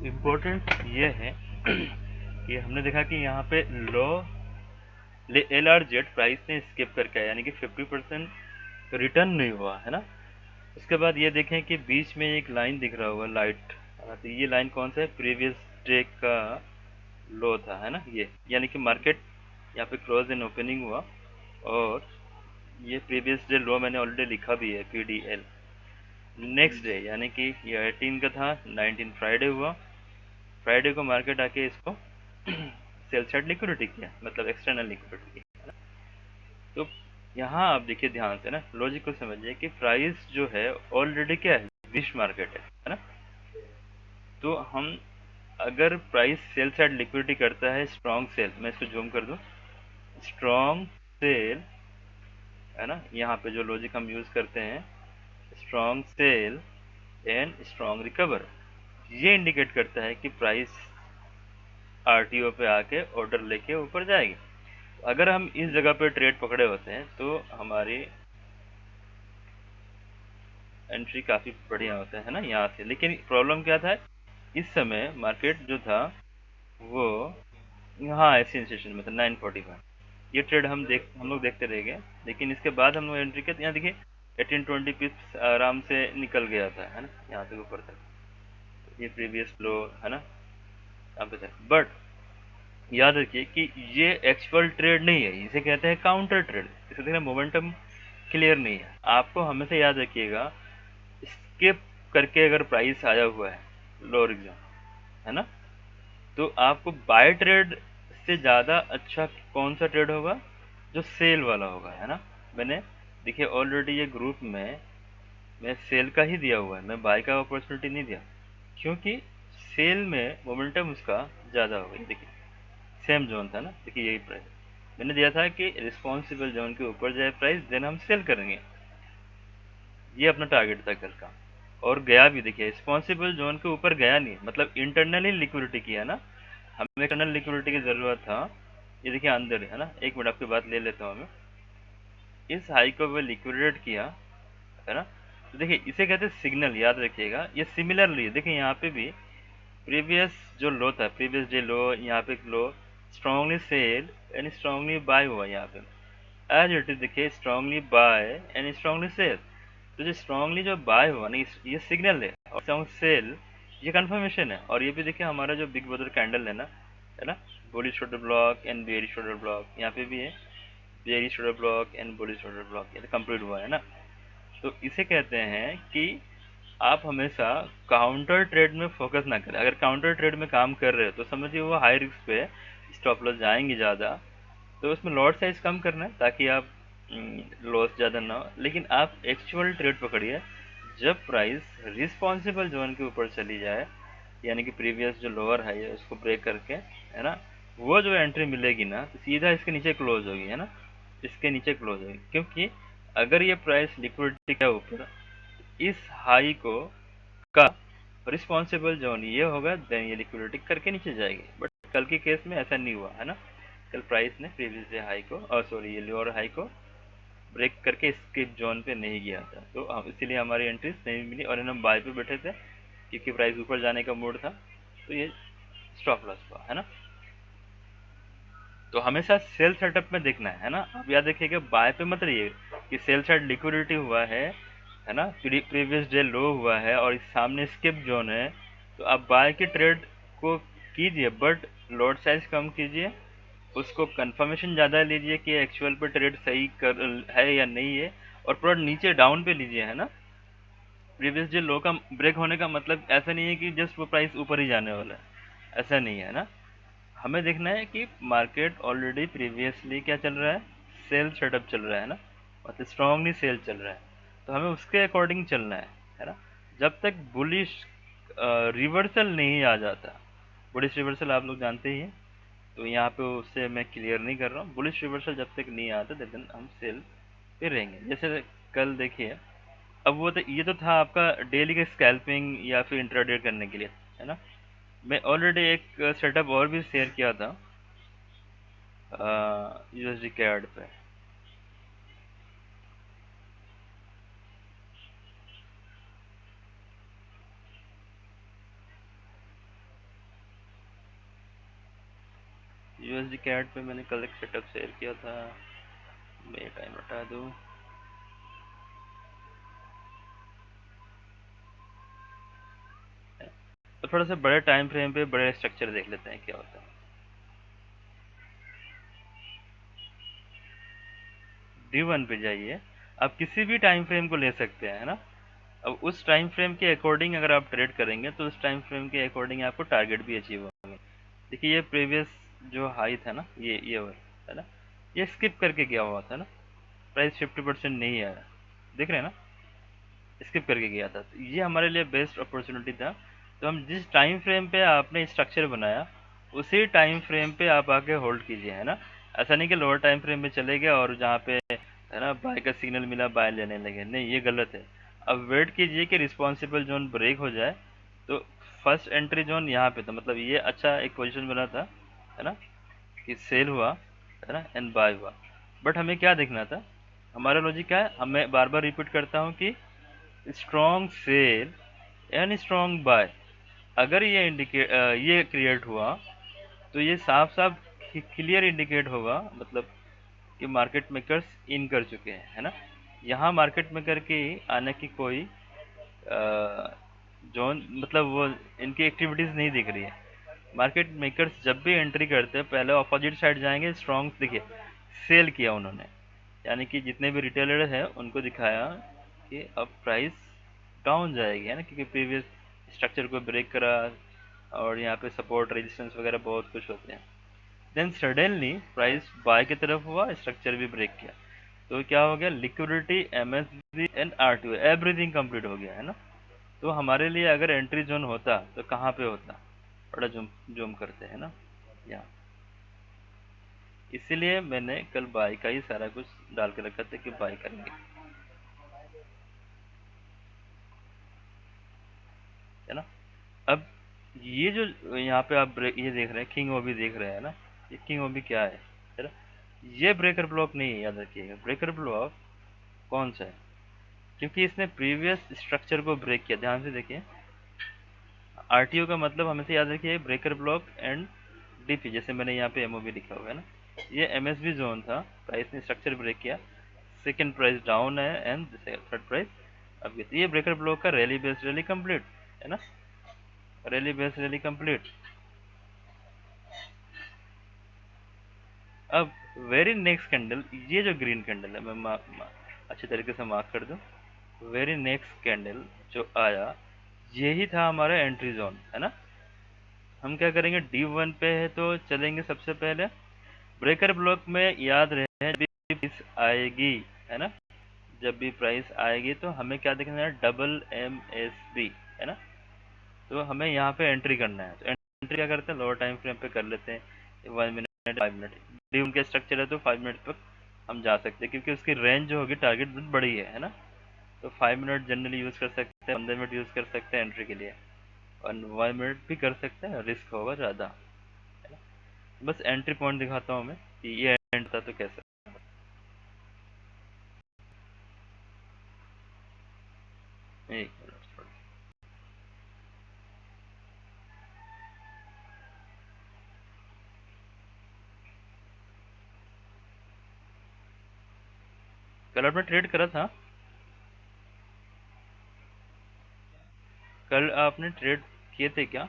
Important ये है कि हमने देखा कि यहाँ पे लो एल आर जेड प्राइस ने स्किप करके आया, यानी कि 50% रिटर्न नहीं हुआ है ना। उसके बाद ये देखें कि बीच में एक लाइन दिख रहा होगा लाइट, तो ये लाइन कौन सा है? प्रीवियस डे का लो था, है ना ये, यानी कि मार्केट यहाँ पे क्लोज इन ओपनिंग हुआ और ये प्रीवियस डे लो मैंने ऑलरेडी लिखा भी है PDL। नेक्स्ट डे यानी कि ये 18 का था, 19 फ्राइडे हुआ। फ्राइडे को मार्केट आके इसको सेल साइड लिक्विडिटी किया, मतलब एक्सटर्नल लिक्विडिटी किया। तो यहाँ आप देखिए ध्यान से ना, लॉजिक को समझिए कि प्राइस जो है ऑलरेडी क्या है, विश मार्केट है ना। तो हम अगर प्राइस सेल साइड लिक्विडिटी करता है स्ट्रॉन्ग सेल, मैं इसको जूम कर दूं, स्ट्रॉन्ग सेल है ना, यहाँ पे जो लॉजिक हम यूज करते हैं, strong cell and strong recover, ये इंडिकेट करता है कि प्राइस RTO पे आके ऑर्डर लेके ऊपर जाएगी। अगर हम इस जगह पे ट्रेड पकड़े होते हैं तो हमारी एंट्री काफी बढ़िया होता है ना यहाँ से। लेकिन प्रॉब्लम क्या था, इस समय मार्केट जो था वो यहाँ ऐसी सिचुएशन में था 945। ये ट्रेड हम लोग देखते रह गए, लेकिन इसके बाद हम लोग एंट्री के यहाँ देखिए 18-20 पिप्स आराम से निकल गया था, है ना, यहाँ तक ऊपर तक। ये प्रीवियस लो है ना यहाँ पे था, बट याद रखिए कि ये एक्चुअल ट्रेड नहीं है, इसे कहते हैं काउंटर ट्रेड। इसे देखना मोमेंटम क्लियर नहीं है। आपको हमेशा याद रखिएगा, स्किप करके अगर प्राइस आया हुआ है लोअर एग्जाम, है ना, तो आपको बाय ट्रेड से ज़्यादा अच्छा कौन सा ट्रेड होगा? जो सेल वाला होगा, है ना। मैंने देखिए ऑलरेडी ये ग्रुप में मैं सेल का ही दिया हुआ है, मैं बाय का अपॉर्चुनिटी नहीं दिया, क्योंकि सेल में मोमेंटम उसका ज़्यादा होगा। ये देखिए सेम जोन था ना, देखिए यही प्राइस मैंने दिया था कि रिस्पॉन्सिबल जोन के ऊपर जाए प्राइस, देन हम सेल करेंगे। ये अपना टारगेट था कल का, और गया भी। देखिए रिस्पॉन्सिबल जोन के ऊपर गया नहीं, मतलब इंटरनली लिक्विडिटी किया ना, हमें एक्सटर्नल लिक्विडिटी की जरूरत था। ये देखिए अंदर है ना, एक मिनट आपकी बात ले लेता हूँ मैं। इस हाई को वो लिक्विडेट किया, है ना। तो देखिए इसे कहते हैं सिग्नल, याद रखिएगा। ये सिमिलरली देखिए यहाँ पे भी प्रीवियस जो लो था, प्रीवियस डे लो, यहाँ पे low strongly sell and strongly buy हुआ यहाँ पे, एज इट इज देखिए strongly buy and strongly sell. तो जो स्ट्रांगली जो बाय हुआ ना, ये सिग्नल है, और स्ट्रांग सेल ये कंफर्मेशन है। और ये भी देखिए हमारा जो बिग ब्रदर कैंडल है ना, bullish shoulder block and bearish shoulder block, यहाँ पे भी है bearish shoulder block and bullish shoulder block, ये कंप्लीट हुआ है ना। तो इसे कहते हैं कि आप हमेशा काउंटर ट्रेड में फोकस ना करें। अगर काउंटर ट्रेड में काम कर रहे हो तो समझिए वो हाई रिस्क पे, स्टॉप लॉस जाएंगे ज़्यादा, तो उसमें लॉट साइज कम करना है ताकि आप लॉस ज़्यादा ना हो। लेकिन आप एक्चुअल ट्रेड पकड़िए जब प्राइस रिस्पॉन्सिबल जोन के ऊपर चली जाए, यानी कि प्रीवियस जो लोअर हाई है उसको ब्रेक करके, है ना, वो जो एंट्री मिलेगी ना तो सीधा इसके नीचे क्लोज होगी, है ना, इसके नीचे क्लोज होगी। क्योंकि अगर ये प्राइस लिक्विडिटी के ऊपर इस हाई को का रिस्पॉन्सिबल जोन ये होगा, देन ये लिक्विडिटी करके नीचे जाएगी। बट कल के केस में ऐसा नहीं हुआ, है ना। कल प्राइस ने प्रीवियस डे हाई को, और सॉरी ये लोअर हाई को ब्रेक करके स्किप जोन पे नहीं गया था, तो इसीलिए हमारी एंट्रीज नहीं मिली और हम बाय पे बैठे थे, क्योंकि प्राइस ऊपर जाने का मूड था। तो ये स्टॉप लॉस हुआ, है ना। तो हमेशा सेल सेटअप में देखना है ना। आप याद रखिएगा बाय पे मत रहिए कि सेल साइड लिक्विडिटी हुआ है ना, प्रीवियस डे लो हुआ है और इस सामने स्किप जोन है, तो आप बाय के ट्रेड को कीजिए, बट लॉट साइज कम कीजिए, उसको कंफर्मेशन ज़्यादा लीजिए कि एक्चुअल पे ट्रेड सही कर है या नहीं है, और पूरा नीचे डाउन पे लीजिए, है ना। प्रीवियस डे लो का ब्रेक होने का मतलब ऐसा नहीं है कि जस्ट वो प्राइस ऊपर ही जाने वाला है, ऐसा नहीं है ना। हमें देखना है कि मार्केट ऑलरेडी प्रीवियसली क्या चल रहा है, सेल सेटअप चल रहा है ना, मतलब स्ट्रांगली सेल चल रहा है, तो हमें उसके अकॉर्डिंग चलना है ना। जब तक बुलिश रिवर्सल नहीं आ जाता, बुलिश रिवर्सल आप लोग जानते ही हैं, तो यहाँ पे उससे मैं क्लियर नहीं कर रहा हूँ। बुलिश रिवर्सल जब तक नहीं आता देन हम सेल पे रहेंगे। जैसे कल देखिए, अब वो तो ये तो था आपका डेली का स्कैल्पिंग या फिर इंट्राडे करने के लिए, है ना। मैं ऑलरेडी एक सेटअप और भी शेयर किया था USD कैड पे। यूएसडी कैट पे मैंने कल एक सेटअप शेयर किया था, मैं टाइम हटा दूँ। तो थोड़ा सा बड़े टाइम फ्रेम पे बड़े स्ट्रक्चर देख लेते हैं क्या होता है। D1 पे जाइए, आप किसी भी टाइम फ्रेम को ले सकते हैं, है ना। अब उस टाइम फ्रेम के अकॉर्डिंग अगर आप ट्रेड करेंगे तो उस टाइम फ्रेम के अकॉर्डिंग आपको टारगेट भी अचीव होंगे। देखिए ये प्रीवियस जो हाई था ना, ये वाला है ना, ये स्किप करके गया हुआ था ना, प्राइस 50% नहीं आया, देख रहे हैं ना, स्किप करके गया था। तो ये हमारे लिए बेस्ट अपॉर्चुनिटी था। तो हम जिस टाइम फ्रेम पे आपने स्ट्रक्चर बनाया उसी टाइम फ्रेम पे आप आके होल्ड कीजिए, है ना। ऐसा नहीं कि लोअर टाइम फ्रेम में चले गए और जहाँ पे है ना बाय का सिग्नल मिला बाय लेने लगे, नहीं ये गलत है। अब वेट कीजिए कि रिस्पॉन्सिबल जोन ब्रेक हो जाए। तो फर्स्ट एंट्री जोन यहाँ पे था, मतलब ये अच्छा एक पोजीशन बना था, है ना, कि सेल हुआ, है ना, एंड बाय हुआ। बट हमें क्या देखना था, हमारा लॉजिक क्या है, हमें बार बार रिपीट करता हूँ कि strong cell and strong bye. अगर ये क्रिएट हुआ तो ये साफ साफ क्लियर इंडिकेट होगा, मतलब कि मार्केट मेकर्स इन कर चुके हैं, है ना। यहाँ मार्केट मेकर की आने की कोई जोन, मतलब वो इनकी एक्टिविटीज नहीं दिख रही है। मार्केट मेकर्स जब भी एंट्री करते हैं पहले अपोजिट साइड जाएंगे, स्ट्रॉन्ग देखिए सेल किया उन्होंने, यानी कि जितने भी रिटेलर हैं उनको दिखाया कि अब प्राइस डाउन जाएगी, है ना, क्योंकि प्रीवियस स्ट्रक्चर को ब्रेक करा और यहाँ पे सपोर्ट रेजिस्टेंस वगैरह बहुत कुछ होते हैं। देन सडनली प्राइस बाय की तरफ हुआ, स्ट्रक्चर भी ब्रेक किया, तो क्या हो गया, liquidity, MSB and RTO everything complete हो गया, है ना। तो हमारे लिए अगर एंट्री जोन होता तो कहाँ पे होता, बड़ा जूम जूम करते हैं ना यहाँ। इसीलिए मैंने कल बाय का ही सारा कुछ डाल के रखा था कि बाय करेंगे, है ना। अब ये जो यहाँ पे आप ये देख रहे हैं किंग ओबी देख रहे हैं ना, ये किंग ओबी क्या है ना, ये ब्रेकर ब्लॉक नहीं है, याद रखिएगा। ब्रेकर ब्लॉक कौन सा है, क्योंकि इसने प्रीवियस स्ट्रक्चर को ब्रेक किया, ध्यान से देखिए। आरटीओ का मतलब हमेशा याद रखिए ब्रेकर ब्लॉक एंड डीपी, जैसे मैंने यहाँ पे एमओबी लिखा हुआ है ना, ये एमएसबी जोन था, प्राइस ने स्ट्रक्चर ब्रेक किया, सेकंड प्राइस डाउन है एंड थर्ड प्राइस अब ये ब्रेकर ब्लॉक का रैली बेस्ड रैली कंप्लीट, है ना, रैली बेस्ड रैली कंप्लीट। अब वेरी नेक्स्ट कैंडल, ये जो ग्रीन कैंडल है, मैं अच्छे तरीके से मार्क कर दूं, वेरी नेक्स्ट कैंडल जो आया यही था हमारा एंट्री जोन, है ना। हम क्या करेंगे, D1 पे है तो चलेंगे सबसे पहले ब्रेकर ब्लॉक में, याद रहे जब भी प्राइस आएगी, है ना, जब भी प्राइस आएगी तो हमें क्या देखना है, डबल MSB, है ना। तो हमें यहाँ पे एंट्री करना है, तो एंट्री क्या करते हैं, लोअर टाइम फ्रेम पे कर लेते हैं, 1 मिनट 5 मिनट। डी के स्ट्रक्चर है तो 5 मिनट तक हम जा सकते हैं, क्योंकि उसकी रेंज जो होगी टारगेट बहुत बड़ी है ना। तो 5 मिनट जनरली यूज़ कर सकते हैं, 15 मिनट यूज़ कर सकते हैं एंट्री के लिए, और 1 मिनट भी कर सकते हैं, रिस्क होगा ज़्यादा, है ना। बस एंट्री पॉइंट दिखाता हूँ मैं कि ये एंड था तो कैसे। एक मिनट, कल आपने ट्रेड करा था, कल आपने ट्रेड किए थे क्या?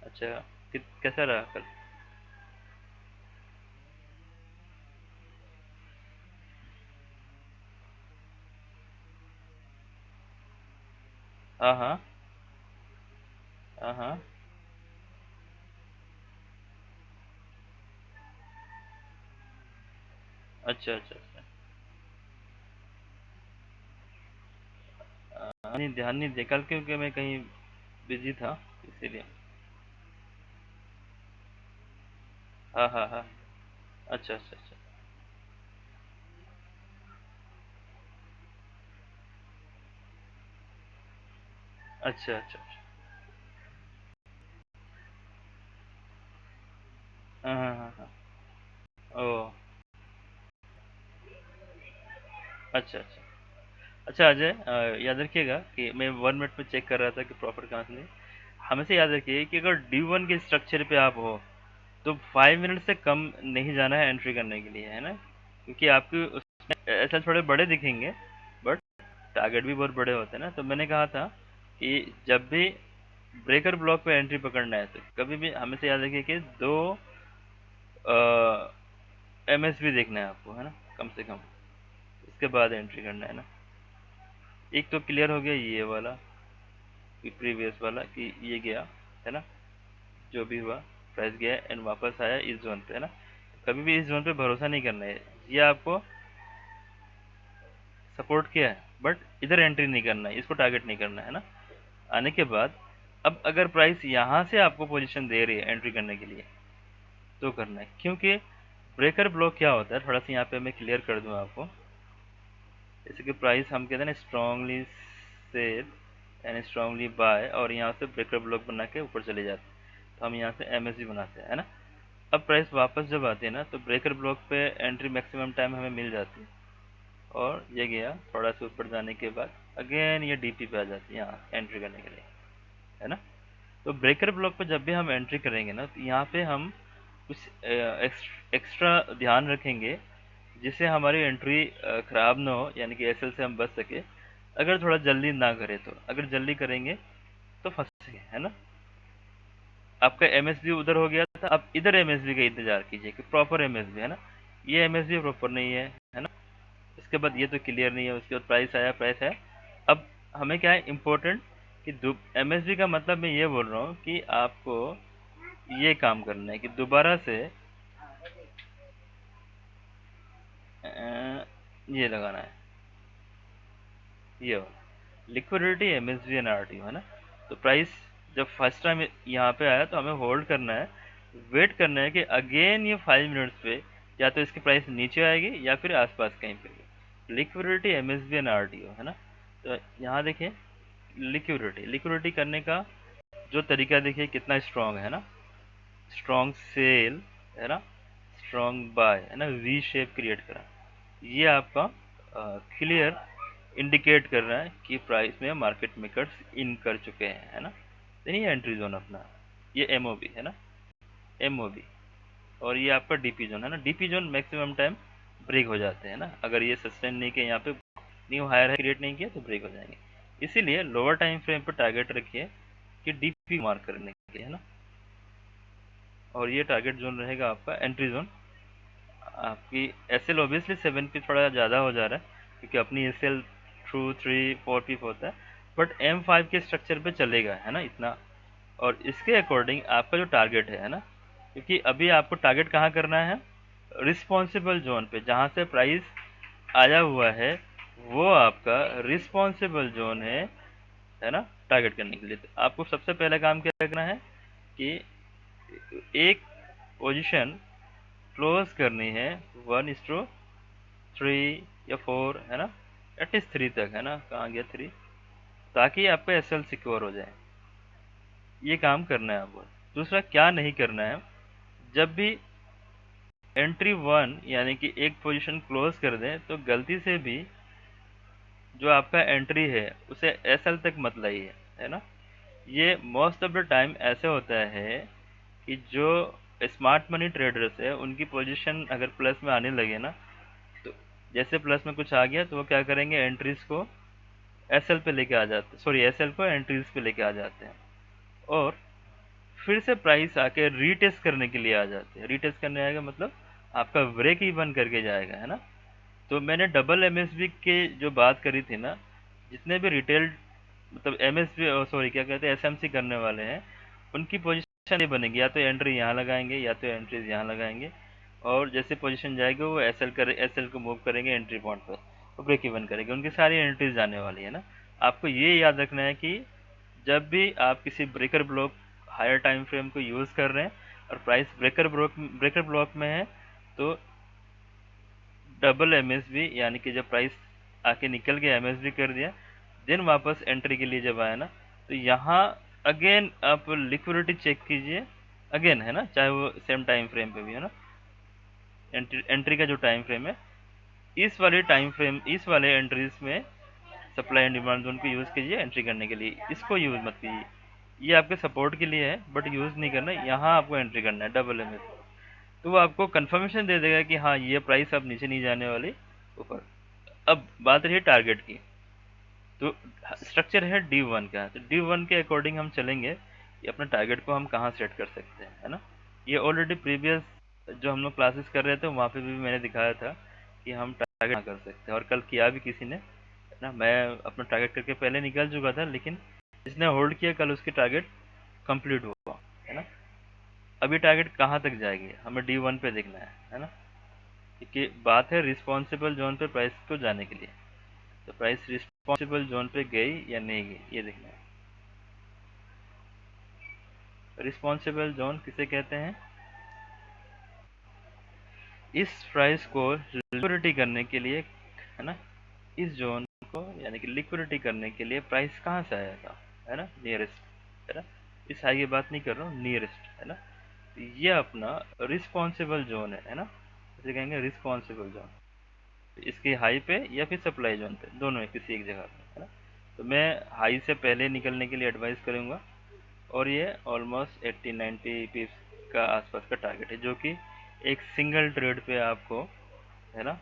अच्छा, कैसा रहा कल? हाँ हाँ, हाँ हाँ, अच्छा अच्छा अच्छा। नहीं ध्यान नहीं दिया कल, क्योंकि मैं कहीं बिजी था, इसीलिए। हाँ हाँ हाँ, अच्छा अच्छा अच्छा, अच्छा अच्छा अच्छा। हाँ हाँ हाँ हाँ, ओ, अच्छा अच्छा। अच्छा अजय, याद रखिएगा कि मैं 1 मिनट में चेक कर रहा था कि प्रॉफिट कहाँ से नहीं। हमेशा याद रखिए कि अगर D1 के स्ट्रक्चर पे आप हो तो 5 मिनट से कम नहीं जाना है एंट्री करने के लिए, है ना, क्योंकि आपके उसमें ऐसा थोड़े बड़े दिखेंगे बट टारगेट भी बहुत बड़े होते हैं ना। तो मैंने कहा था कि जब भी ब्रेकर ब्लॉक पे एंट्री पकड़ना है तो कभी भी हमेशा याद रखिए कि 2 MSB देखना है आपको, है ना, कम से कम, इसके बाद एंट्री करना है ना। एक तो क्लियर हो गया ये वाला कि प्रीवियस वाला कि ये गया, है ना, जो भी हुआ प्राइस गया एंड वापस आया इस जोन पे, है ना। कभी भी इस जोन पे भरोसा नहीं करना है, ये आपको सपोर्ट किया है बट इधर एंट्री नहीं करना है, इसको टारगेट नहीं करना है ना। आने के बाद अब अगर प्राइस यहाँ से आपको पोजीशन दे रही है एंट्री करने के लिए तो करना है, क्योंकि ब्रेकर ब्लॉक क्या होता है थोड़ा सा यहाँ पे मैं क्लियर कर दूँ आपको। जैसे कि प्राइस हम कहते हैं ना strongly sell and strongly buy, और यहाँ से ब्रेकर ब्लॉक बना के ऊपर चले जाते हैं तो हम यहाँ से MSB बनाते हैं, है ना। अब प्राइस वापस जब आती है ना तो ब्रेकर ब्लॉक पे एंट्री मैक्सिमम टाइम हमें मिल जाती है, और ये गया थोड़ा सा ऊपर जाने के बाद अगेन ये DP पे आ जाती है यहाँ एंट्री करने के लिए, है ना। तो ब्रेकर ब्लॉक पे जब भी हम एंट्री करेंगे ना तो यहाँ पे हम कुछ एक्स्ट्रा ध्यान रखेंगे जिससे हमारी एंट्री खराब ना हो, यानी कि SL से हम बच सके। अगर थोड़ा जल्दी ना करें तो, अगर जल्दी करेंगे तो फंसेंगे, है ना। आपका MSB उधर हो गया था, अब इधर MSB का इंतजार कीजिए कि प्रॉपर MSB, है ना। ये MSB प्रॉपर नहीं है ना। इसके बाद ये तो क्लियर नहीं है, उसके बाद प्राइस आया, प्राइस है। अब हमें क्या है इम्पोर्टेंट कि MSB का मतलब मैं ये बोल रहा हूँ कि आपको ये काम करना है कि दोबारा से ये लगाना है, ये लिक्विडिटी MSB एंड RTO, है ना। तो प्राइस जब फर्स्ट टाइम यहाँ पे आया तो हमें होल्ड करना है, वेट करना है कि अगेन ये 5 मिनट्स पे या तो इसकी प्राइस नीचे आएगी या फिर आसपास कहीं पे। लिक्विडिटी MSB एंड RTO, है ना। तो यहाँ देखिए लिक्विडिटी करने का जो तरीका देखिए कितना स्ट्रांग है ना, स्ट्रांग सेल, है ना, स्ट्रांग बाय, है ना, वी शेप क्रिएट करा। ये आपका क्लियर इंडिकेट कर रहा है कि प्राइस में मार्केट मेकर्स इन कर चुके हैं, है ना। तो ये एंट्री जोन अपना, ये MOB है ना, MOB, और ये आपका DP जोन है ना। DP zone maximum time break हो जाते हैं ना, अगर ये सस्टेन नहीं किया, यहाँ पे न्यू हायर क्रिएट नहीं किया तो ब्रेक हो जाएंगे। इसीलिए लोअर टाइम फ्रेम पर टारगेट रखिए कि DP मार्क करने के लिए, है ना। और ये टारगेट जोन रहेगा आपका एंट्री जोन। आपकी SL ऑब्वियसली 7 पे थोड़ा ज़्यादा हो जा रहा है क्योंकि अपनी SL थ्रू 3 4 पे होता है, बट M5 के स्ट्रक्चर पे चलेगा, है ना, इतना। और इसके अकॉर्डिंग आपका जो टारगेट है ना, क्योंकि अभी आपको टारगेट कहाँ करना है, रिस्पॉन्सिबल जोन पे जहाँ से प्राइस आया हुआ है वो आपका रिस्पॉन्सिबल जोन है ना, टारगेट करने के लिए। तो आपको सबसे पहला काम क्या करना है कि एक पोजीशन क्लोज करनी है 1:3 या 4, है ना, एटलीस्ट 3 तक, है ना, कहाँ गया 3, ताकि आपका SL सिक्योर हो जाए। ये काम करना है आपको। दूसरा क्या नहीं करना है, जब भी एंट्री 1 यानी कि एक पोजीशन क्लोज कर दें तो गलती से भी जो आपका एंट्री है उसे SL तक मत लाइए, है ना। ये मोस्ट ऑफ द टाइम ऐसे होता है कि जो स्मार्ट मनी ट्रेडर्स है उनकी पोजीशन अगर प्लस में आने लगे ना, तो जैसे प्लस में कुछ आ गया तो वो क्या करेंगे, एंट्रीज को SL पे लेके आ जाते, सॉरी SL को एंट्रीज पे लेके आ जाते हैं, और फिर से प्राइस आके रीटेस्ट करने के लिए आ जाते हैं। रीटेस्ट करने आएगा मतलब आपका ब्रेक इवन करके जाएगा, है ना। तो मैंने डबल MSB के जो बात करी थी ना, जितने भी रिटेल मतलब MSB सॉरी क्या कहते हैं SMC करने वाले हैं उनकी पोजीशन नहीं बनेगी, या तो एंट्री यहाँ लगाएंगे या तो एंट्रीज यहाँ लगाएंगे, और जैसे पोजीशन जाएगी वो SL को मूव करेंगे एंट्री पॉइंट पर, तो ब्रेक इवन करेंगे, उनकी सारी एंट्रीज जाने वाली है ना। आपको ये याद रखना है कि जब भी आप किसी breaker block higher time frame को यूज़ कर रहे हैं और प्राइस ब्रेकर ब्लॉक में है तो डबल MSB, यानी कि जब प्राइस आके निकल के MSB कर दिया देन वापस एंट्री के लिए जब आया ना, तो यहाँ अगेन आप लिक्विडिटी चेक कीजिए अगेन, है ना, चाहे वो सेम टाइम फ्रेम पे भी, है ना। एंट्री का जो टाइम फ्रेम है, इस वाले एंट्रीज में सप्लाई एंड डिमांड जोन को यूज़ कीजिए एंट्री करने के लिए, इसको यूज़ मत कीजिए। ये आपके सपोर्ट के लिए है, बट यूज़ नहीं करना, यहाँ आपको एंट्री करना है डबल एम। तो वो आपको कंफर्मेशन दे देगा कि हाँ ये प्राइस अब नीचे नहीं जाने वाली, ऊपर। अब बात रही टारगेट की। तो स्ट्रक्चर है D1 का, तो D1 के अकॉर्डिंग हम चलेंगे कि अपने टारगेट को हम कहाँ सेट कर सकते हैं, है ना। ये ऑलरेडी प्रीवियस जो हम लोग क्लासेस कर रहे थे वहाँ पे भी मैंने दिखाया था कि हम टारगेट कहाँ कर सकते हैं, और कल किया भी किसी ने, है ना। मैं अपना टारगेट करके पहले निकल चुका था, लेकिन जिसने होल्ड किया कल उसकी टारगेट कंप्लीट हुआ, है ना। अभी टारगेट कहाँ तक जाएगी हमें D1 पे देखना है ना। क्योंकि बात है रिस्पॉन्सिबल जोन पे प्राइस को जाने के लिए, तो प्राइस रिस्पॉन्सिबल जोन पे गई या नहीं गई ये देखना है। रिस्पॉन्सिबल जोन किसे कहते हैं? इस प्राइस को लिक्विडिटी करने के लिए, है ना, इस जोन को यानी कि लिक्विडिटी करने के लिए प्राइस कहाँ से आया था, है ना, नियरेस्ट, है ना। इस हाई की बात नहीं कर रहा हूँ, नियरेस्ट, है ना। तो ये अपना रिस्पॉन्सिबल जोन है ना, इसे कहेंगे रिस्पॉन्सिबल जोन। इसके हाई पे या फिर सप्लाई जोन पे, दोनों है किसी एक जगह पे, है ना। तो मैं हाई से पहले निकलने के लिए एडवाइस करूँगा, और ये ऑलमोस्ट 80-90 पिप्स का आसपास का टारगेट है, जो कि एक सिंगल ट्रेड पे आपको, है ना,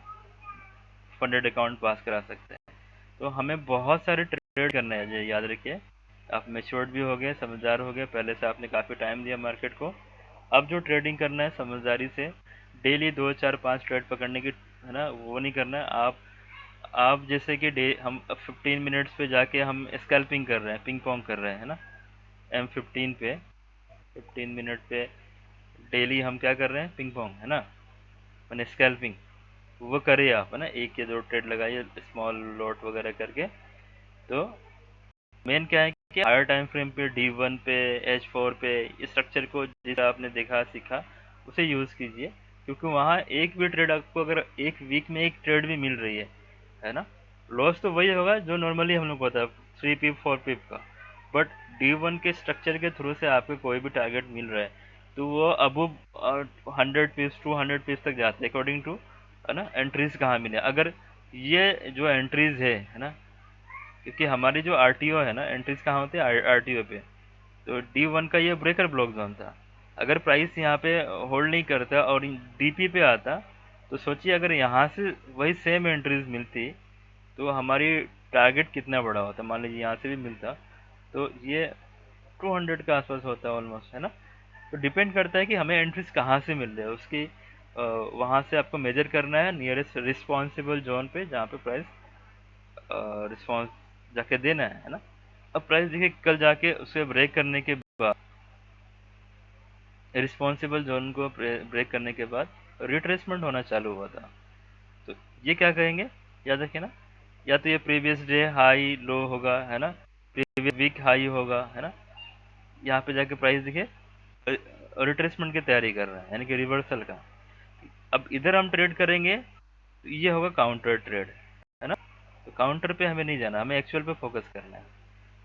फंडेड अकाउंट पास करा सकते हैं। तो हमें बहुत सारे ट्रेड करने हैं, ये याद रखिए। आप मेच्योर्ड भी हो गए, समझदार हो गए, पहले से आपने काफ़ी टाइम दिया मार्केट को। अब जो ट्रेडिंग करना है समझदारी से, डेली 2 4 5 ट्रेड पकड़ने की, है ना, वो नहीं करना है। आप जैसे कि डे हम 15 मिनट्स पे जाके हम स्कैल्पिंग कर रहे हैं, पिंग पोंग कर रहे हैं, है ना, M15 पे 15 मिनट पे डेली हम क्या कर रहे हैं, पिंग पोंग, है ना, मैंने स्कैल्पिंग। वो करिए आप, है ना, 1 या 2 ट्रेड लगाइए स्मॉल लॉट वगैरह करके। तो मेन क्या है कि हायर टाइम फ्रेम पे D1 पे H4 पे स्ट्रक्चर को जैसा आपने देखा सीखा उसे यूज़ कीजिए, क्योंकि वहाँ एक भी ट्रेड आपको अगर एक वीक में एक ट्रेड भी मिल रही है ना, लॉस तो वही होगा जो नॉर्मली हम लोग को होता है 3 पिप 4 पिप का। बट D1 के स्ट्रक्चर के थ्रू से आपको कोई भी टारगेट मिल रहा है तो वो अब 100 पिप्स 200 पिप्स तक जाते हैं अकॉर्डिंग टू, है ना, एंट्रीज कहाँ मिले। अगर ये जो एंट्रीज है ना, क्योंकि हमारी जो आरटीओ है ना, एंट्रीज कहाँ होते हैं आरटीओ पे। तो D1 का ये ब्रेकर ब्लॉक जोन था। अगर प्राइस यहाँ पे होल्ड नहीं करता और डीपी पे आता, तो सोचिए अगर यहाँ से वही सेम एंट्रीज मिलती तो हमारी टारगेट कितना बड़ा होता। मान लीजिए यहाँ से भी मिलता तो ये 200 के आसपास होता है ऑलमोस्ट, है ना। तो डिपेंड करता है कि हमें एंट्रीज कहाँ से मिल रहे हैं उसकी, वहाँ से आपको मेजर करना है नियरेस्ट रिस्पॉन्सिबल जोन पे जहाँ पे प्राइस रिस्पॉन्स जाके देना है ना। अब प्राइस देखिए कल जाके उसे ब्रेक करने के बाद, रिस्पॉन्सिबल जोन को ब्रेक करने के बाद रिट्रेसमेंट होना चालू हुआ था। तो ये क्या कहेंगे, याद रखिए ना, या तो ये प्रीवियस डे हाई लो होगा, है ना, प्रीवियस वीक हाई होगा, है ना। यहाँ पे जाके प्राइस देखिए रिट्रेसमेंट की तैयारी कर रहा है यानी कि रिवर्सल का। अब इधर हम ट्रेड करेंगे तो ये होगा काउंटर ट्रेड, है ना। तो काउंटर पे हमें नहीं जाना, हमें एक्चुअल पे फोकस करना है।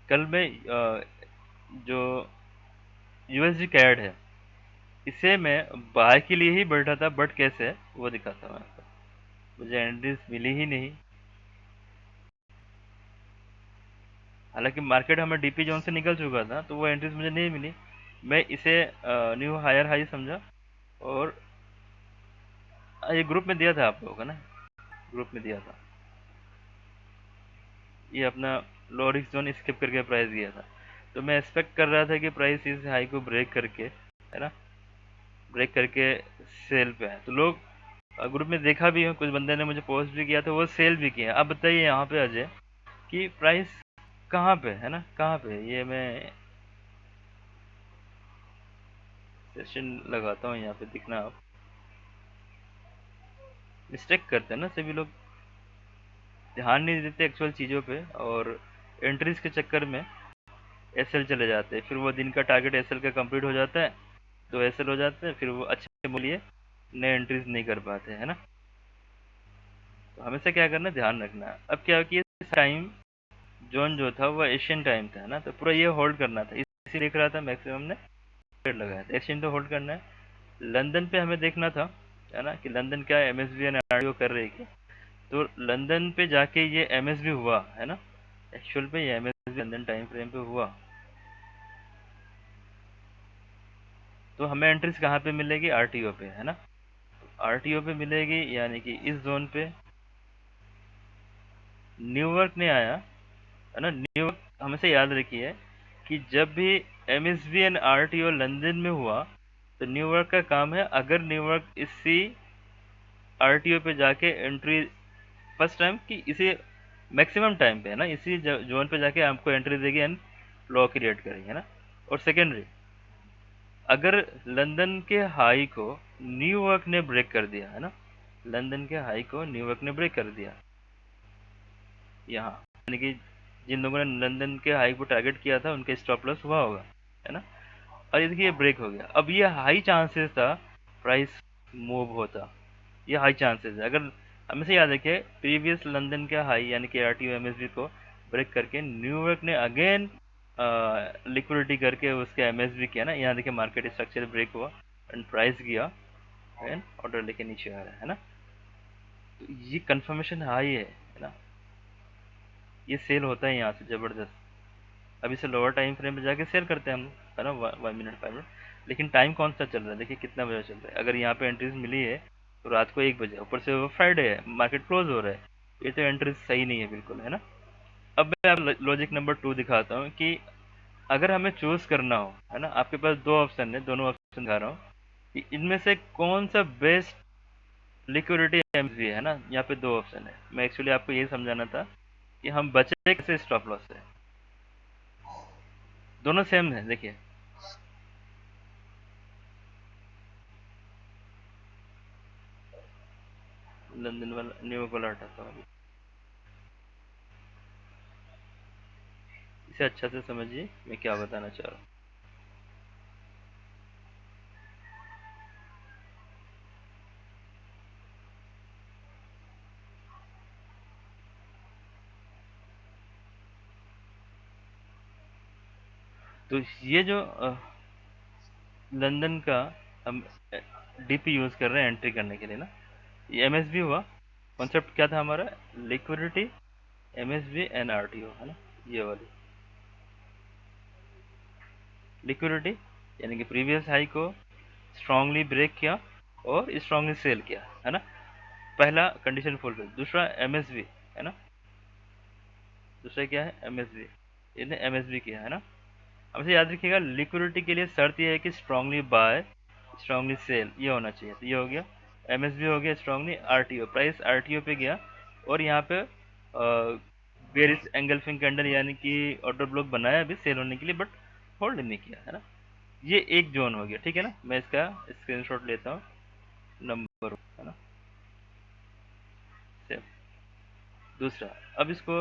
कल में जो यूएसडी कैड है इसे मैं बाय के लिए ही बैठा था, बट कैसे वो दिखाता हूँ आपको। मुझे एंट्रीज मिली ही नहीं, हालांकि मार्केट हमें डीपी जोन से निकल चुका था तो वो एंट्रीज मुझे नहीं मिली। मैं इसे न्यू हायर हाई समझा, और ये ग्रुप में दिया था आप लोगों का ना, ग्रुप में दिया था। ये अपना लो रिस्क जोन स्किप करके प्राइस गया था, तो मैं एक्सपेक्ट कर रहा था कि प्राइस इस हाई को ब्रेक करके, है ना, ब्रेक करके सेल पे है। तो लोग ग्रुप में देखा भी है, कुछ बंदे ने मुझे पोस्ट भी किया था, वो सेल भी किया। अब बताइए यहाँ पे अजय कि प्राइस कहाँ पे है ना, कहाँ पे ये मैं सेशन लगाता हूँ यहाँ पे दिखना। आप मिस्टेक करते हैं ना सभी लोग, ध्यान नहीं देते एक्चुअल चीज़ों पे, और एंट्रीज के चक्कर में एसएल चले जाते हैं। फिर वो दिन का टारगेट एसएल का कंप्लीट हो जाता है, तो एसएल हो जाते हैं, फिर वो अच्छे मूल्य नए एंट्रीज नहीं कर पाते, है ना। तो हमेशा क्या करना है, ध्यान रखना है। अब क्या कि टाइम जोन जो था वो एशियन टाइम था, है ना, तो पूरा ये होल्ड करना था, इसी देख रहा था मैक्सिमम ने ट्रेड लगाया था। एशियन तो होल्ड करना है। लंदन पे हमें देखना था, है ना, कि लंदन क्या एमएसबी एंड आरडीओ कर रही है। तो लंदन पे जाके ये एमएसबी हुआ, है ना, एक्चुअल पे ये एमएसबी लंदन टाइम फ्रेम पे हुआ। तो हमें एंट्रीज कहाँ पे मिलेगी? आरटीओ पे, है ना? आरटीओ पे मिलेगी, यानी कि इस जोन पे न्यूयॉर्क ने आया, है ना? न्यूयॉर्क हमेशा याद रखिए कि जब भी एमएसबी एंड आरटीओ लंदन में हुआ, तो न्यूयॉर्क का काम है, अगर न्यूयॉर्क इसी आरटीओ पे जाके एंट्री फर्स्ट टाइम कि इसी मैक्सिमम टाइम पे, है ना, इसी जोन पे जाके आपको एंट्री देगी एंड लॉ क्रिएट करेगी, है ना? और सेकेंडरी, अगर लंदन के हाई को न्यूयॉर्क ने ब्रेक कर दिया, है ना, लंदन के हाई को न्यूयॉर्क ने ब्रेक कर दिया यहाँ, यानी कि जिन लोगों ने लंदन के हाई को टारगेट किया था उनके स्टॉप लॉस हुआ होगा, है ना? और ये देखिए ब्रेक हो गया, अब ये हाई चांसेस था प्राइस मूव होता, ये हाई चांसेस है। अगर हमेशा याद रखिए, प्रीवियस लंदन का हाई यानी कि आरटीओ एमएसबी को ब्रेक करके न्यूयॉर्क ने अगेन लिक्विडिटी करके उसके एमएसबी किया ना, यहाँ देखिए मार्केट स्ट्रक्चर ब्रेक हुआ एंड प्राइस गया एंड ऑर्डर लेके नीचे आ रहा है ना? तो ये कंफर्मेशन हाई है ना? ये सेल होता है यहाँ से जबरदस्त। अब इसे लोअर टाइम फ्रेम पे जाके सेल करते हैं हम, है ना, 1 मिनट 5 मिनट। लेकिन टाइम कौन सा चल रहा है? देखिए कितना बजे चल रहा है। अगर यहाँ पे एंट्रीज मिली है तो रात को 1 बजे, ऊपर से वो फ्राइडे है, मार्केट क्लोज हो रहा है, ये तो एंट्रीज सही नहीं है बिल्कुल, है ना? अब मैं आप लॉजिक नंबर 2 दिखाता हूँ कि अगर हमें चूज करना हो, है ना, आपके पास दो ऑप्शन है, दोनों ऑप्शन दिखा रहा हूँ कि इनमें से कौन सा बेस्ट लिक्विडिटी एमवी है ना? यहाँ पे दो ऑप्शन है। मैं एक्चुअली आपको ये समझाना था कि हम बचे कैसे स्टॉप लॉस से। दोनों सेम है, देखिए। लंदन वाला न्यूयॉर्क वाला हटाता हूँ, इसे अच्छा से समझिए मैं क्या बताना चाह रहा हूँ। तो ये जो लंदन का हम डीपी यूज कर रहे हैं एंट्री करने के लिए ना, ये एमएसबी हुआ। कॉन्सेप्ट क्या था हमारा? लिक्विडिटी, एमएसबी एंड आरटीओ, है ना? ये वाली लिक्विडिटी यानी कि प्रीवियस हाई को स्ट्रांगली ब्रेक किया और स्ट्रांगली सेल किया, है ना? पहला कंडीशन फुलफिल। दूसरा एमएसबी, है ना? दूसरा क्या है? एमएसबी। इसने एमएसबी किया, है ना? हमसे याद रखिएगा, लिक्विडिटी के लिए शर्त यह है कि स्ट्रांगली बाय, स्ट्रांगली सेल, ये होना चाहिए। तो ये हो गया एमएसबी, हो गया स्ट्रांगली। आरटीओ, प्राइस आरटीओ पे गया और यहाँ पे बेरिस एंगल्फिंग कैंडल यानी कि ऑर्डर ब्लॉक बनाया अभी सेल होने के लिए, बट होल्ड नहीं किया, है ना? ये एक जोन हो गया, ठीक है ना? मैं इसका स्क्रीनशॉट लेता हूँ, नंबर, है ना, सेव। दूसरा, अब इसको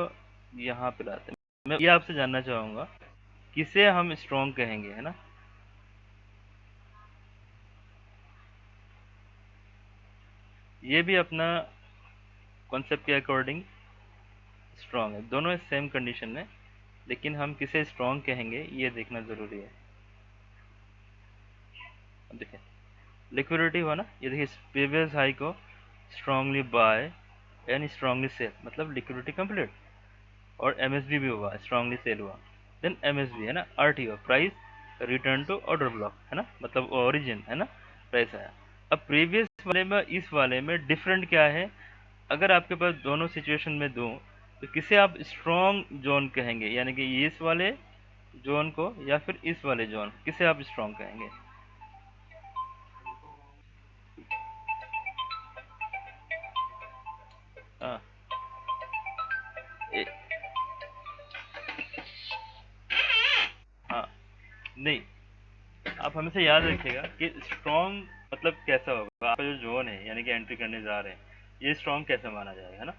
यहाँ पे लाते हैं। मैं ये आपसे जानना चाहूँगा, किसे हम स्ट्रॉन्ग कहेंगे, है ना? ये भी अपना कॉन्सेप्ट के अकॉर्डिंग स्ट्रॉन्ग है, दोनों सेम कंडीशन में, लेकिन हम किसे स्ट्रॉन्ग कहेंगे ये देखना ज़रूरी है। अब देखिए, लिक्विडिटी हुआ ना, ये देखिए प्रीवियस हाई को strongly buy and strongly sell, मतलब लिक्विडिटी कंप्लीट। और एमएसबी भी हुआ, स्ट्रांगली सेल हुआ। देन एमएसबी, है ना, RTO, price return to order block, है ना, मतलब ओरिजिन, है ना, प्राइस आया। अब प्रीवियस वाले में इस वाले में डिफरेंट क्या है? अगर आपके पास दोनों सिचुएशन में दूं, तो किसे आप स्ट्रॉन्ग जोन कहेंगे, यानी कि इस वाले जोन को या फिर इस वाले जोन, किसे आप स्ट्रॉन्ग कहेंगे? हाँ, ए, हाँ, नहीं, आप हमेशा याद रखिएगा कि स्ट्रॉन्ग मतलब कैसा होगा। आपका जो जोन है यानी कि एंट्री करने जा रहे हैं, ये स्ट्रॉन्ग कैसे माना जाएगा, है ना?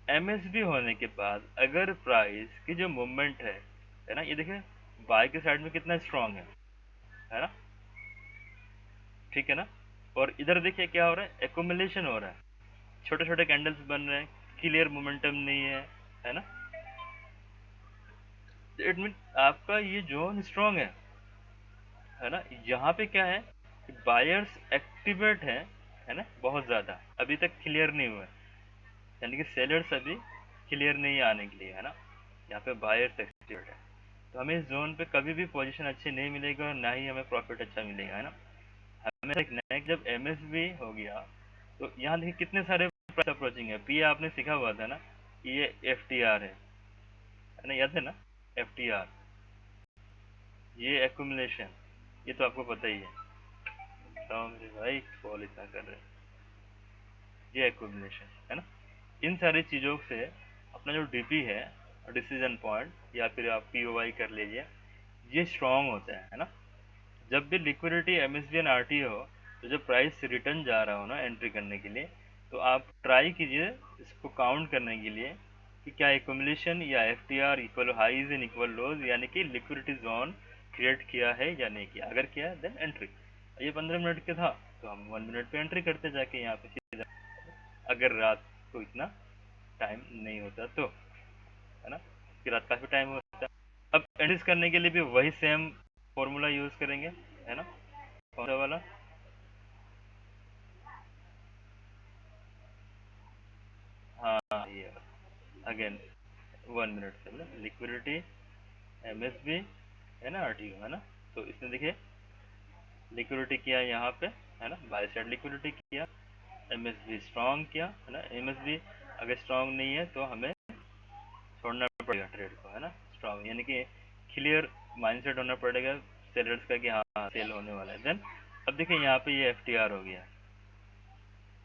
एमएसबी होने के बाद अगर प्राइस की जो मूवमेंट है ना, ये देखिए बाय के साइड में कितना स्ट्रॉन्ग है ना? ठीक है ना? और इधर देखिए क्या हो रहा है? एकोमुलेशन हो रहा है, छोटे छोटे कैंडल्स बन रहे हैं, क्लियर मोमेंटम नहीं है ना? इट मीन आपका ये जोन स्ट्रॉन्ग है ना? यहाँ पे क्या है कि बायर्स एक्टिवेट है ना, बहुत ज्यादा, अभी तक क्लियर नहीं हुआ है, यानी कि सेलर्स अभी क्लियर नहीं आने के लिए, है ना? यहाँ पे बायर्स एक्टिवेट है। तो हमें इस जोन पे कभी भी पोजीशन अच्छी नहीं मिलेगी और ना ही हमें प्रॉफिट अच्छा मिलेगा, है ना। हमें देखना है कि जब एमएसबी हो गया तो यहाँ देखिए कितने सारे प्राइस अप्रोचिंग है। पी आपने सीखा हुआ था ना कि ये एफ टी आर है ना, याद है ना, एफ टी आर, ये एक्यूमुलेशन, ये तो आपको पता ही है। तो मेरे भाई कॉल इतना कर रहे हैं, ये एक्यूमुलेशन है ना। इन सारी चीज़ों से अपना जो डीपी है, डिसीजन पॉइंट या फिर आप पीओवाई कर लीजिए, ये स्ट्रांग होता है ना। जब भी लिक्विडिटी एमएसबी एंड आरटी हो, तो जब प्राइस रिटर्न जा रहा हो ना एंट्री करने के लिए, तो आप ट्राई कीजिए इसको काउंट करने के लिए कि क्या एक्यूमुलेशन या FTR equal highs and equal lows, यानी कि लिक्विडिटी जोन क्रिएट किया है या नहीं किया। अगर किया है देन एंट्री। ये 15 मिनट का था तो हम 1 मिनट पे एंट्री करते जाके यहाँ पे सीधा, अगर रात को इतना टाइम नहीं होता तो, है ना, कि रात काफ़ी टाइम होता है। अब एंट्रीज करने के लिए भी वही सेम फॉर्मूला यूज़ करेंगे, है ना। कौन सा वाला? हाँ ये अगेन 1 मिनट से लिक्विडिटी एमएसबी है ना, आरटीओ है ना। तो इसने देखिए लिक्विडिटी किया यहाँ पे, है ना, बाय साइड लिक्विडिटी किया, एमएसबी स्ट्रांग किया, है ना। एमएसबी अगर स्ट्रांग नहीं है तो हमें छोड़ना पड़ेगा ट्रेड को, है ना। स्ट्रांग यानी कि क्लियर माइंडसेट होना पड़ेगा सेलर्स का कि हाँ सेल होने वाला है। देन अब देखिए यहाँ पे ये एफटीआर हो गया,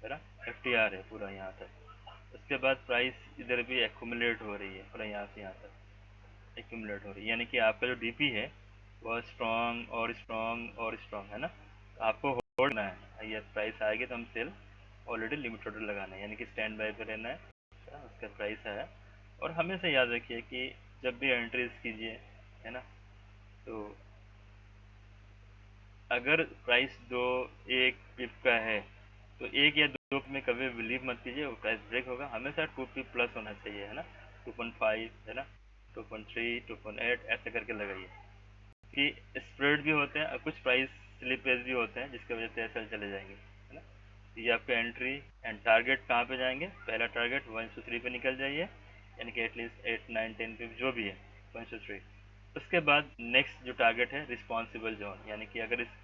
है ना, एफटीआर है पूरा यहाँ तक। उसके बाद प्राइस इधर भी एक्यूमुलेट हो रही है पूरा यहाँ से यहाँ तक एक्यूमुलेट हो रही है, यानी कि आपका जो डीपी है वह स्ट्रॉन्ग और स्ट्रॉन्ग और स्ट्रॉन्ग, है ना। तो आपको होल्ड करना है, ये प्राइस आएगी तो हम सेल ऑलरेडी लिमिट ऑर्डर लगाना है, यानी कि स्टैंड बाय पे रहना है। उसका प्राइस आया, और हमेशा याद रखिए कि जब भी एंट्रीज कीजिए, है ना, तो अगर प्राइस दो एक पिप का है तो एक या दो पिप में कभी बिलीव मत कीजिए, वो प्राइस ब्रेक होगा। हमेशा 2 पिप प्लस होना चाहिए, है ना, 2.5, है ना, 2.3, 2.8 ऐसे करके लगाइए। कि स्प्रेड भी होते हैं और कुछ प्राइस स्लिपेज भी होते हैं जिसकी वजह से ऐसे चले जाएंगे, है ना। ये आपके एंट्री एंड टारगेट कहाँ पे जाएंगे? पहला टारगेट 1 से 3 पे निकल जाइए, यानी कि एटलीस्ट 8, 9, 10 पे जो भी है 1 से 3। उसके बाद नेक्स्ट जो टारगेट है रिस्पॉन्सिबल जोन, यानी कि अगर इस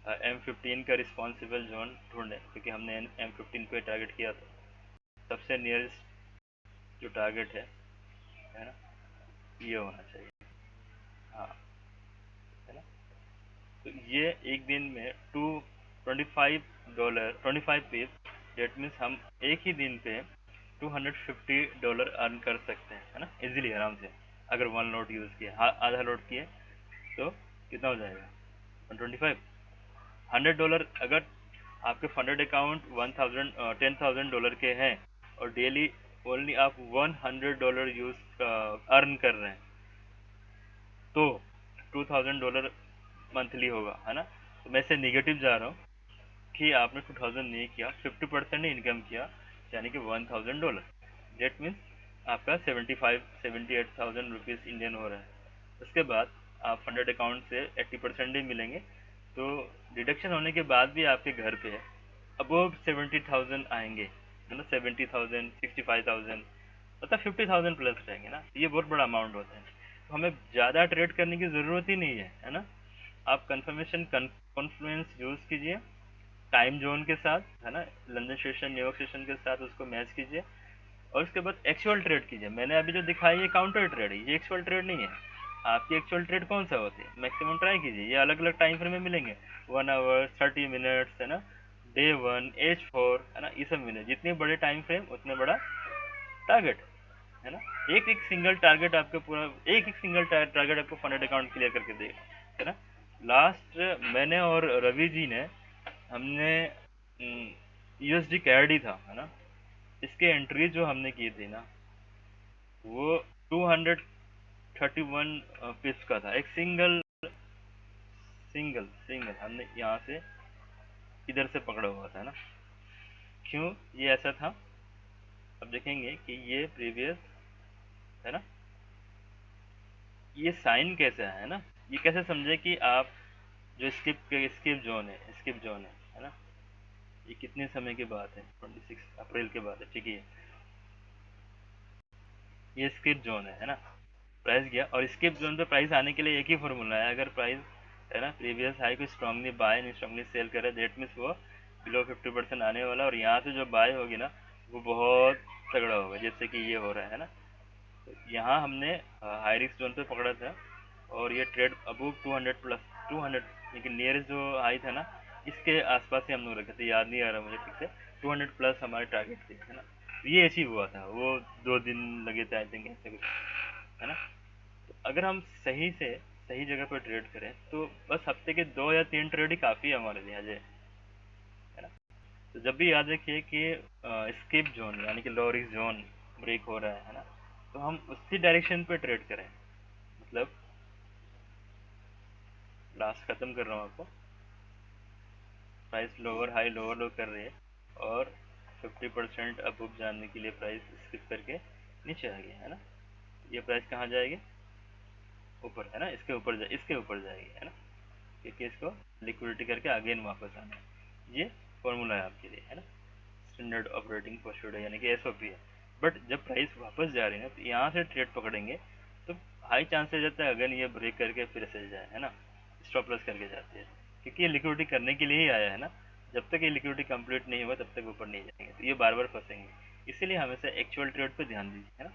M15 का रिस्पॉन्सिबल जोन ढूंढें, क्योंकि हमने M15 पे टारगेट किया था, सबसे नियरेस्ट जो टारगेट है ना, ये होना चाहिए। हाँ, है ना। तो ये एक दिन में $25, 25 पिप, डेट मीन्स हम एक ही दिन पे $250 अर्न कर सकते हैं, है ना, इजीली, आराम से। अगर 1 लोड यूज़ किए, आधा लोड किए तो कितना हो जाएगा? 125। $100 अगर आपके फंडेड अकाउंट 10,000 डॉलर के हैं और डेली ओनली आप $100 यूज अर्न कर रहे हैं, तो $2,000 मंथली होगा, है ना। तो मैं इसे निगेटिव जा रहा हूँ कि आपने 2000 नहीं किया, 50% ही इनकम किया, यानी कि $1,000। डेट मीन्स आपका 78,000 रुपीज़ इंडियन हो रहा है। उसके बाद आप फंडेड अकाउंट से 80% ही मिलेंगे, तो डिडक्शन होने के बाद भी आपके घर पे अबोव 70,000 आएंगे, मतलब 70,000, 65,000, मतलब 50,000 प्लस रहेंगे ना। ये बहुत बड़ा अमाउंट होता है, तो हमें ज़्यादा ट्रेड करने की ज़रूरत ही नहीं है ना। आप कंफर्मेशन कॉन्फ्लुएंस यूज़ कीजिए टाइम जोन के साथ, है ना, लंदन सेशन न्यूयॉर्क सेशन के साथ उसको मैच कीजिए, और उसके बाद एक्चुअल ट्रेड कीजिए। मैंने अभी जो दिखाया ये काउंटर ट्रेड है, ये एक्चुअल ट्रेड नहीं है। आपकी एक्चुअल ट्रेड कौन सा होती है? मैक्सिमम ट्राई कीजिए, ये अलग अलग टाइम फ्रेम में मिलेंगे, 1 आवर, 30 मिनट्स, है ना, Day 1, H4, है ना, ये सब मिले। जितने बड़े टाइम फ्रेम उतने बड़ा टारगेट, है ना। एक एक सिंगल टारगेट आपको पूरा, एक एक सिंगल टारगेट आपको फंडेड अकाउंट क्लियर करके देगा, है ना। लास्ट मैंने और रवि जी ने, हमने यूएसडी कैडी था, है ना, इसके एंट्री जो हमने की थी ना, वो 231 पिप्स का था। एक सिंगल सिंगल सिंगल हमने यहाँ से इधर से पकड़ा हुआ था ना। क्यों ये ऐसा था? अब देखेंगे कि ये प्रीवियस, है ना, ये साइन कैसे है ना, ये कैसे समझे कि आप जो स्किप जोन है, स्किप जोन है ना, ये कितने समय की बात है? 26 अप्रैल के बाद है, ठीक है। ये स्किप जोन है ना। प्राइस गया और स्किप जोन पे प्राइस आने के लिए एक ही फॉर्मूला है, अगर प्राइस है ना प्रीवियस हाई को स्ट्रांगली बाय नहीं स्ट्रांगली सेल करे, दैट मीन्स वो बिलो 50% आने वाला, और यहाँ से जो बाय होगी ना वो बहुत तगड़ा होगा, जैसे कि ये हो रहा है ना। तो यहाँ हमने हाई रिस्क जोन पे पकड़ा था और ये ट्रेड अबू 200 प्लस 200, लेकिन नियरेस्ट जो हाई था ना इसके आसपास ही हम लोग रखे थे, याद नहीं आ रहा मुझे ठीक से, 200 प्लस हमारे टारगेट थे, है ना। तो ये अचीव हुआ था, वो 2 दिन लगे थे आई थिंक, ऐसे कुछ, है ना। तो अगर हम सही से सही जगह पर ट्रेड करें तो बस हफ्ते के 2 या 3 ट्रेड ही काफ़ी है हमारे लिए अजय, है ना। तो जब भी याद रखिए कि स्किप जोन यानी कि लो रिस्क जोन ब्रेक हो रहा है ना, तो हम उसी डायरेक्शन पे ट्रेड करें, मतलब लास्ट खत्म कर रहा हूँ आपको। प्राइस लोअर लो कर रही है और 50% अबव जाने के लिए प्राइस स्किप करके नीचे आ गया, है ना। ये प्राइस कहाँ जाएगी, ऊपर, है ना, इसके ऊपर जाएगी, है ना, क्योंकि इसको लिक्विडिटी करके अगेन वापस आना है। ये फॉर्मूला है आपके लिए, है ना, स्टैंडर्ड ऑपरेटिंग प्रोसीजर यानी कि एसओपी है। बट जब प्राइस वापस जा रही है तो यहाँ से ट्रेड पकड़ेंगे तो हाई चांसेस रहता है अगर ये ब्रेक करके फिर से जाए, है ना, स्टॉप लॉस करके जाती है, क्योंकि ये लिक्विडिटी करने के लिए ही आया है ना। जब तक ये लिक्विडिटी कंप्लीट नहीं हुआ तब तक ऊपर नहीं जाएंगे, तो ये बार बार फंसेंगे। इसीलिए हमेशा एक्चुअल ट्रेड पे ध्यान दीजिए, है ना।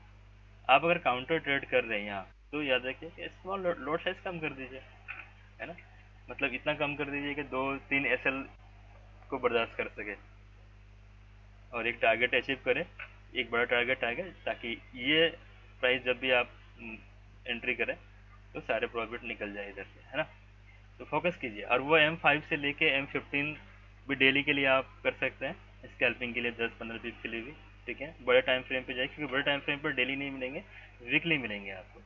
आप अगर काउंटर ट्रेड कर रहे हैं यहाँ तो याद रखिए कि स्मॉल लॉट साइज कम कर दीजिए, है ना, मतलब इतना कम कर दीजिए कि 2-3 एसएल को बर्दाश्त कर सके और एक टारगेट अचीव करें, एक बड़ा टारगेट आएगा, ताकि ये प्राइस जब भी आप एंट्री करें तो सारे प्रॉफिट निकल जाए इधर से, है ना। तो फोकस कीजिए, और वो M5 से लेके M15 भी डेली के लिए आप कर सकते हैं, स्कैल्पिंग के लिए 10-15 पिप के लिए भी, ठीक है। बड़े टाइम फ्रेम पे जाए, क्योंकि बड़े टाइम फ्रेम पर डेली नहीं मिलेंगे, वीकली मिलेंगे आपको।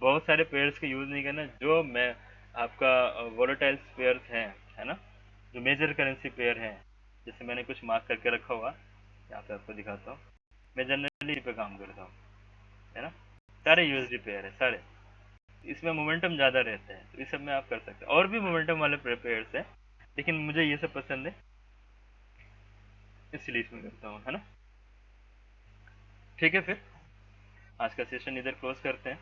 बहुत सारे पेयर्स का यूज़ नहीं करना, जो मैं आपका वोलेटाइल पेयर्स हैं, है ना, जो मेजर करेंसी पेयर हैं, जैसे मैंने कुछ मार्क करके रखा हुआ, यहाँ पे आपको दिखाता हूँ। मैं जनरली पे काम करता हूँ, है ना, सारे यूएसडी पेयर है सारे, इसमें मोमेंटम ज़्यादा रहता है, तो इस सब में आप कर सकते हैं। और भी मोमेंटम वाले पेयर्स हैं, लेकिन मुझे ये सब पसंद है, इसलिए इसमें करता हूँ, है ना। ठीक है, फिर आज का सेशन इधर क्लोज करते हैं।